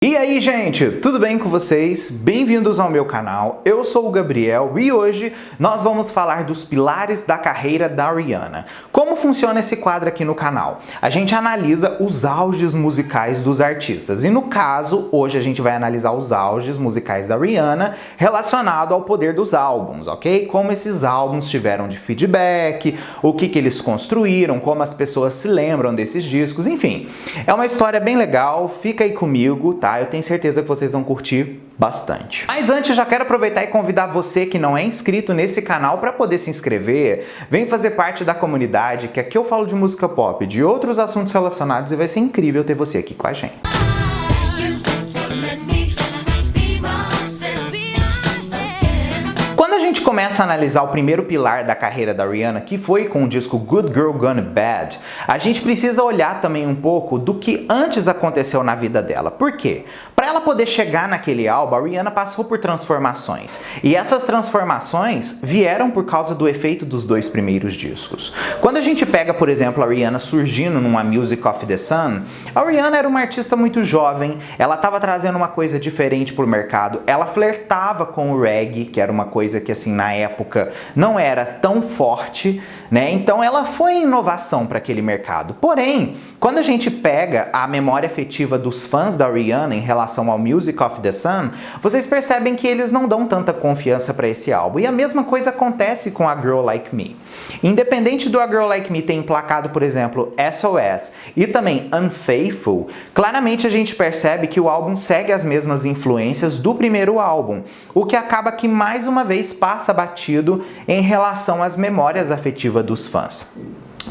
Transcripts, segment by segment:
E aí, gente, tudo bem com vocês? Bem-vindos ao meu canal, eu sou o Gabriel e hoje nós vamos falar dos pilares da carreira da Rihanna. Como funciona esse quadro aqui no canal? A gente analisa os auges musicais dos artistas e no caso, hoje a gente vai analisar os auges musicais da Rihanna relacionado ao poder dos álbuns, ok? Como esses álbuns tiveram de feedback, o que eles construíram, como as pessoas se lembram desses discos, enfim. É uma história bem legal, fica aí comigo, tá? Eu tenho certeza que vocês vão curtir bastante. Mas antes, já quero aproveitar e convidar você que não é inscrito nesse canal para poder se inscrever. Vem fazer parte da comunidade, que aqui eu falo de música pop, de outros assuntos relacionados e vai ser incrível ter você aqui com a gente. Quando a gente começa a analisar o primeiro pilar da carreira da Rihanna, que foi com o disco Good Girl Gone Bad, a gente precisa olhar também um pouco do que antes aconteceu na vida dela. Por quê? Para ela poder chegar naquele álbum, a Rihanna passou por transformações. E essas transformações vieram por causa do efeito dos dois primeiros discos. Quando a gente pega, por exemplo, a Rihanna surgindo numa Music of the Sun, a Rihanna era uma artista muito jovem, ela estava trazendo uma coisa diferente para o mercado, ela flertava com o reggae, que era uma coisa que assim na época não era tão forte, né? Então ela foi inovação para aquele mercado. Porém, quando a gente pega a memória afetiva dos fãs da Rihanna em relação ao Music of the Sun, vocês percebem que eles não dão tanta confiança para esse álbum. E a mesma coisa acontece com a Girl Like Me. Independente do A Girl Like Me ter emplacado, por exemplo, SOS e também Unfaithful, claramente a gente percebe que o álbum segue as mesmas influências do primeiro álbum, o que acaba que mais uma vez passa batido em relação às memórias afetivas dos fãs.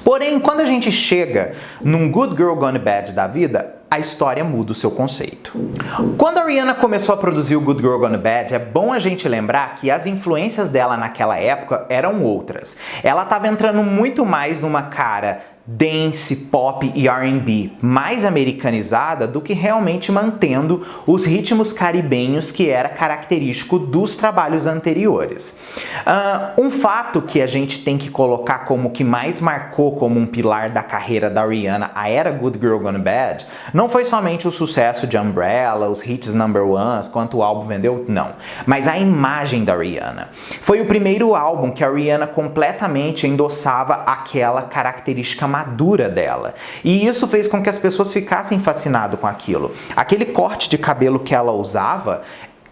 Porém, quando a gente chega num Good Girl Gone Bad da vida, a história muda o seu conceito. Quando a Rihanna começou a produzir o Good Girl Gone Bad, é bom a gente lembrar que as influências dela naquela época eram outras. Ela estava entrando muito mais numa cara dance, pop e R&B mais americanizada do que realmente mantendo os ritmos caribenhos que era característico dos trabalhos anteriores. Um fato que a gente tem que colocar como que mais marcou como um pilar da carreira da Rihanna, a era Good Girl Gone Bad, não foi somente o sucesso de Umbrella, os hits number ones, quanto o álbum vendeu, não. Mas a imagem da Rihanna. Foi o primeiro álbum que a Rihanna completamente endossava aquela característica madura dela. E isso fez com que as pessoas ficassem fascinadas com aquilo. Aquele corte de cabelo que ela usava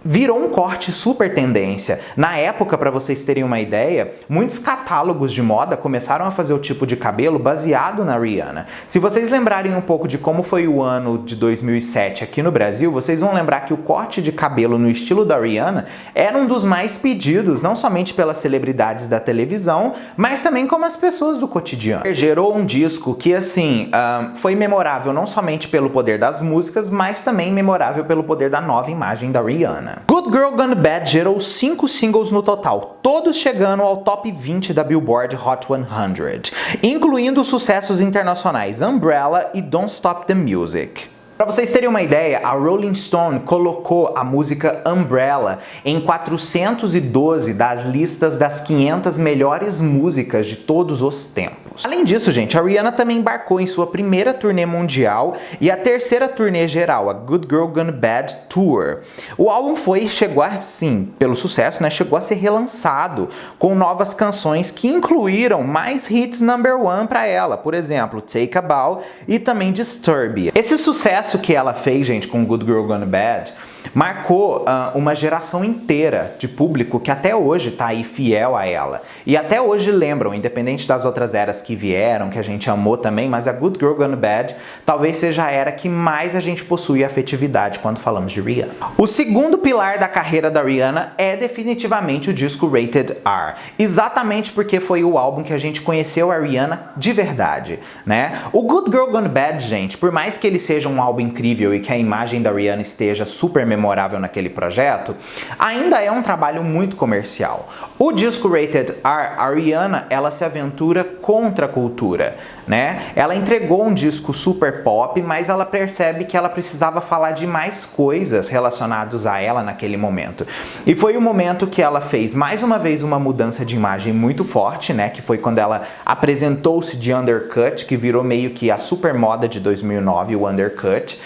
virou um corte super tendência. Na época, para vocês terem uma ideia, muitos catálogos de moda começaram a fazer o tipo de cabelo baseado na Rihanna. Se vocês lembrarem um pouco de como foi o ano de 2007 aqui no Brasil, vocês vão lembrar que o corte de cabelo no estilo da Rihanna era um dos mais pedidos, não somente pelas celebridades da televisão, mas também como as pessoas do cotidiano. Gerou um disco que, assim, foi memorável não somente pelo poder das músicas, mas também memorável pelo poder da nova imagem da Rihanna. Good Girl Gone Bad gerou 5 singles no total, todos chegando ao top 20 da Billboard Hot 100, incluindo sucessos internacionais Umbrella e Don't Stop the Music. Para vocês terem uma ideia, a Rolling Stone colocou a música Umbrella em 412 das listas das 500 melhores músicas de todos os tempos. Além disso, gente, a Rihanna também embarcou em sua primeira turnê mundial e a terceira turnê geral, a Good Girl Gone Bad Tour. O álbum chegou assim, pelo sucesso, né, chegou a ser relançado com novas canções que incluíram mais hits number one para ela, por exemplo, Take a Bow e também Disturb. Esse sucesso que ela fez, gente, com Good Girl Gone Bad, marcou uma geração inteira de público que até hoje tá aí fiel a ela. E até hoje lembram, independente das outras eras que vieram, que a gente amou também, mas a Good Girl Gone Bad talvez seja a era que mais a gente possui afetividade quando falamos de Rihanna. O segundo pilar da carreira da Rihanna é definitivamente o disco Rated R. Exatamente porque foi o álbum que a gente conheceu a Rihanna de verdade, né? O Good Girl Gone Bad, gente, por mais que ele seja um álbum incrível e que a imagem da Rihanna esteja super memorável naquele projeto, ainda é um trabalho muito comercial. O disco Rated R, a Rihanna, ela se aventura contra a cultura. né? Ela entregou um disco super pop, mas ela percebe que ela precisava falar de mais coisas relacionadas a ela naquele momento. E foi o momento que ela fez mais uma vez uma mudança de imagem muito forte, né? Que foi quando ela apresentou-se de undercut, que virou meio que a super moda de 2009, o undercut.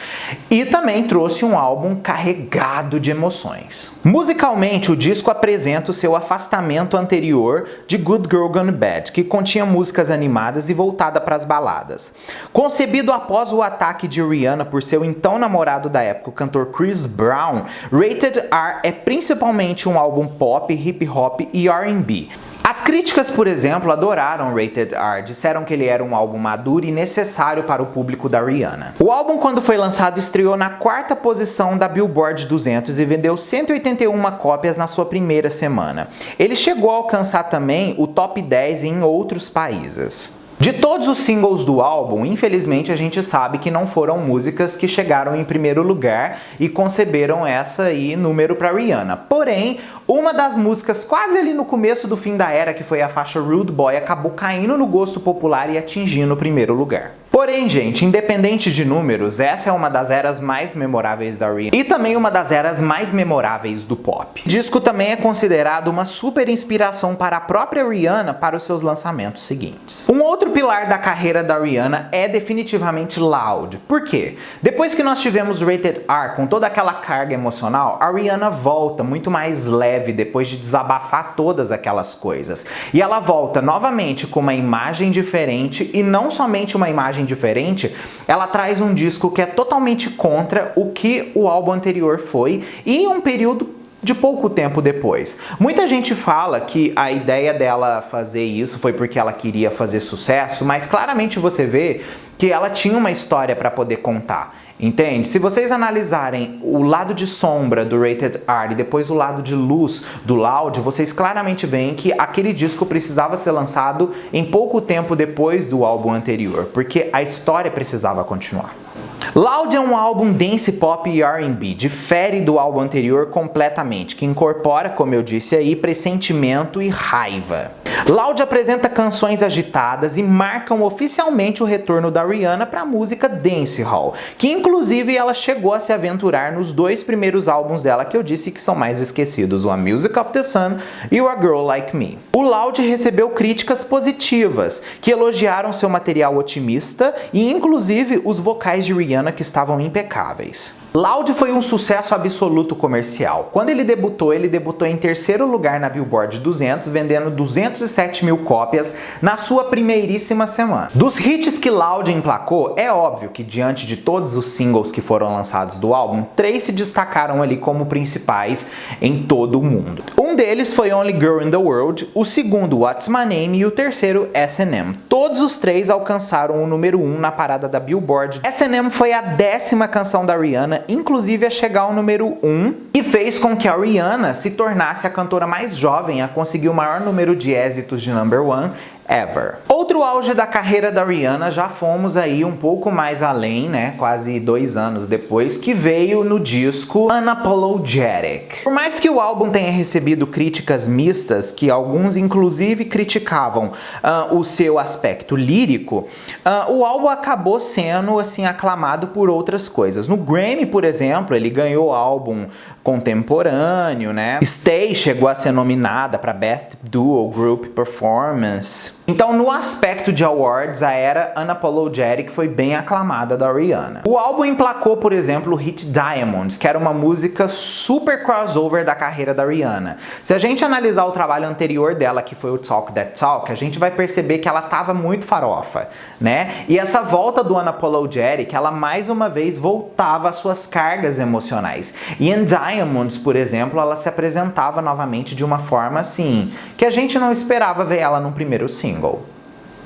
E também trouxe um álbum carregado de emoções. Musicalmente, o disco apresenta o seu afastamento anterior de Good Girl Gone Bad, que continha músicas animadas e voltada para as baladas. Concebido após o ataque de Rihanna por seu então namorado da época, o cantor Chris Brown, Rated R é principalmente um álbum pop, hip hop e R&B. As críticas, por exemplo, adoraram Rated R, disseram que ele era um álbum maduro e necessário para o público da Rihanna. O álbum, quando foi lançado, estreou na 4ª posição da Billboard 200 e vendeu 181 cópias na sua primeira semana. Ele chegou a alcançar também o top 10 em outros países. De todos os singles do álbum, infelizmente a gente sabe que não foram músicas que chegaram em primeiro lugar e conceberam essa aí número para Rihanna. Porém, uma das músicas quase ali no começo do fim da era, que foi a faixa Rude Boy, acabou caindo no gosto popular e atingindo o primeiro lugar. Porém, gente, independente de números, essa é uma das eras mais memoráveis da Rihanna e também uma das eras mais memoráveis do pop. O disco também é considerado uma super inspiração para a própria Rihanna para os seus lançamentos seguintes. Um outro pilar da carreira da Rihanna é definitivamente Loud. Por quê? Depois que nós tivemos Rated R com toda aquela carga emocional, a Rihanna volta muito mais leve depois de desabafar todas aquelas coisas. E ela volta novamente com uma imagem diferente, e não somente uma imagem diferente, ela traz um disco que é totalmente contra o que o álbum anterior foi e um período de pouco tempo depois. Muita gente fala que a ideia dela fazer isso foi porque ela queria fazer sucesso, mas claramente você vê que ela tinha uma história para poder contar. Entende? Se vocês analisarem o lado de sombra do Rated R e depois o lado de luz do Loud, vocês claramente veem que aquele disco precisava ser lançado em pouco tempo depois do álbum anterior, porque a história precisava continuar. Loud é um álbum dance pop e R&B, difere do álbum anterior completamente, que incorpora, como eu disse aí, pressentimento e raiva. Loud apresenta canções agitadas e marcam oficialmente o retorno da Rihanna para a música dancehall, que inclusive ela chegou a se aventurar nos 2 primeiros álbuns dela que eu disse que são mais esquecidos, o A Music of the Sun e o A Girl Like Me. O Loud recebeu críticas positivas, que elogiaram seu material otimista e inclusive os vocais de Rihanna que estavam impecáveis. Loud foi um sucesso absoluto comercial. Quando ele debutou em 3º lugar na Billboard 200, vendendo 207 mil cópias na sua primeiríssima semana. Dos hits que Loud emplacou, é óbvio que diante de todos os singles que foram lançados do álbum, 3 se destacaram ali como principais em todo o mundo. Um deles foi Only Girl in the World, o segundo What's My Name e o terceiro S&M. Todos os 3 alcançaram o número 1 na parada da Billboard. S&M foi a 10ª canção da Rihanna, inclusive a chegar ao número 1, e fez com que a Rihanna se tornasse a cantora mais jovem a conseguir o maior número de êxitos de number 1 ever. Outro auge da carreira da Rihanna, já fomos aí um pouco mais além, né, quase 2 anos depois, que veio no disco Unapologetic. Por mais que o álbum tenha recebido críticas mistas, que alguns inclusive criticavam o seu aspecto lírico, o álbum acabou sendo assim aclamado por outras coisas. No Grammy, por exemplo, ele ganhou álbum contemporâneo, né? Stay chegou a ser nominada para Best Duo Group Performance. Então, no aspecto de awards, a era Unapologetic foi bem aclamada da Rihanna. O álbum emplacou, por exemplo, o hit Diamonds, que era uma música super crossover da carreira da Rihanna. Se a gente analisar o trabalho anterior dela, que foi o Talk That Talk, a gente vai perceber que ela tava muito farofa, né? E essa volta do Unapologetic, ela mais uma vez voltava às suas cargas emocionais. E em Diamonds, por exemplo, ela se apresentava novamente de uma forma assim, que a gente não esperava ver ela no primeiro single.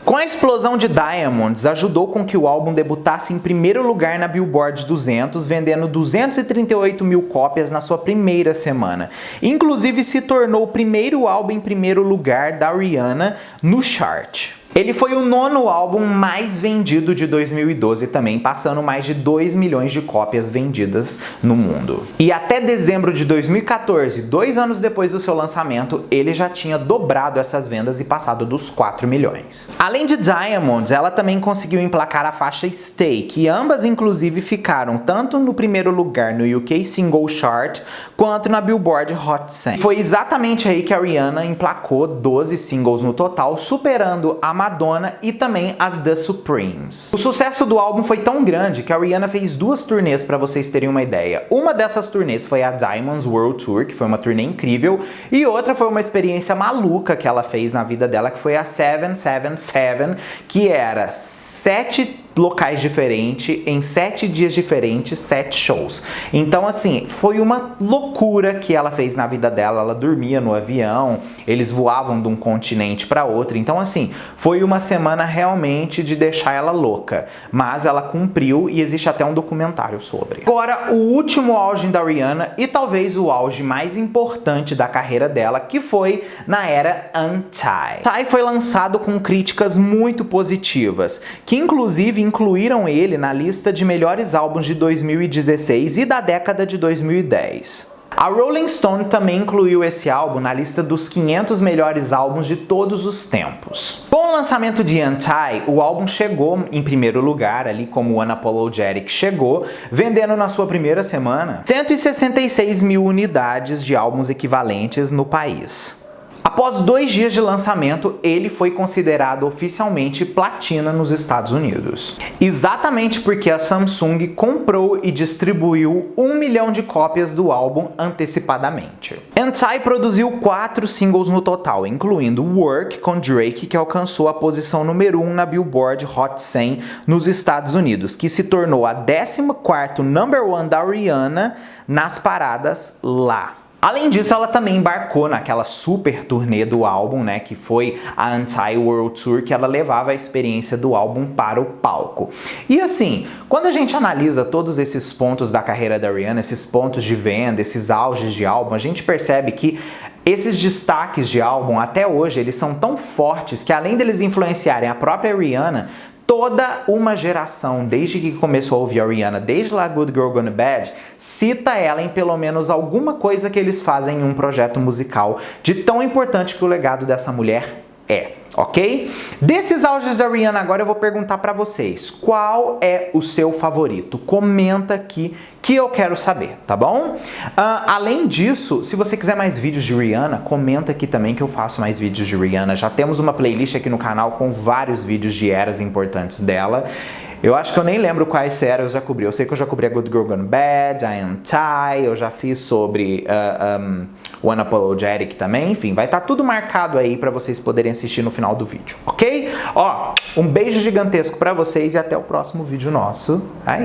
Com a explosão de Diamonds, ajudou com que o álbum debutasse em primeiro lugar na Billboard 200, vendendo 238 mil cópias na sua primeira semana. Inclusive, se tornou o primeiro álbum em primeiro lugar da Rihanna no chart. Ele foi o 9º álbum mais vendido de 2012 também, passando mais de 2 milhões de cópias vendidas no mundo. E até dezembro de 2014, 2 anos depois do seu lançamento, ele já tinha dobrado essas vendas e passado dos 4 milhões. Além de Diamonds, ela também conseguiu emplacar a faixa Stay, que ambas inclusive ficaram tanto no primeiro lugar no UK Single Chart, quanto na Billboard Hot 100. Foi exatamente aí que a Rihanna emplacou 12 singles no total, superando a Madonna e também as The Supremes. O sucesso do álbum foi tão grande que a Rihanna fez 2 turnês para vocês terem uma ideia. Uma dessas turnês foi a Diamonds World Tour, que foi uma turnê incrível, e outra foi uma experiência maluca que ela fez na vida dela, que foi a 777, que era 7 locais diferentes, em 7 dias diferentes, 7 shows. Então assim, foi uma loucura que ela fez na vida dela. Ela dormia no avião, eles voavam de um continente para outro. Então assim, foi uma semana realmente de deixar ela louca, mas ela cumpriu e existe até um documentário sobre. Agora, o último auge da Rihanna e talvez o auge mais importante da carreira dela, que foi na era Untied. Untied foi lançado com críticas muito positivas, que inclusive incluíram ele na lista de melhores álbuns de 2016 e da década de 2010. A Rolling Stone também incluiu esse álbum na lista dos 500 melhores álbuns de todos os tempos. Com o lançamento de Untied, o álbum chegou em primeiro lugar, ali como Unapologetic chegou, vendendo na sua primeira semana 166 mil unidades de álbuns equivalentes no país. Após 2 dias de lançamento, ele foi considerado oficialmente platina nos Estados Unidos. Exatamente porque a Samsung comprou e distribuiu 1 milhão de cópias do álbum antecipadamente. Untied produziu 4 singles no total, incluindo Work com Drake, que alcançou a posição número 1 na Billboard Hot 100 nos Estados Unidos, que se tornou a 14º number 1 da Rihanna nas paradas lá. Além disso, ela também embarcou naquela super turnê do álbum, né, que foi a Untied World Tour, que ela levava a experiência do álbum para o palco. E assim, quando a gente analisa todos esses pontos da carreira da Rihanna, esses pontos de venda, esses auges de álbum, a gente percebe que esses destaques de álbum, até hoje, eles são tão fortes que além deles influenciarem a própria Rihanna, toda uma geração, desde que começou a ouvir a Rihanna, desde lá Good Girl Gone Bad, cita ela em pelo menos alguma coisa que eles fazem em um projeto musical, de tão importante que o legado dessa mulher é. Ok? Desses auges da Rihanna agora eu vou perguntar pra vocês, qual é o seu favorito? Comenta aqui que eu quero saber, tá bom? Além disso, se você quiser mais vídeos de Rihanna, comenta aqui também que eu faço mais vídeos de Rihanna. Já temos uma playlist aqui no canal com vários vídeos de eras importantes dela. Eu acho que eu nem lembro quais eras eu já cobri. Eu sei que eu já cobri a Good Girl Gone Bad, a Untied, eu já fiz sobre Unapologetic também. Enfim, vai estar tudo marcado aí pra vocês poderem assistir no final do vídeo, ok? Ó, um beijo gigantesco pra vocês e até o próximo vídeo nosso aí.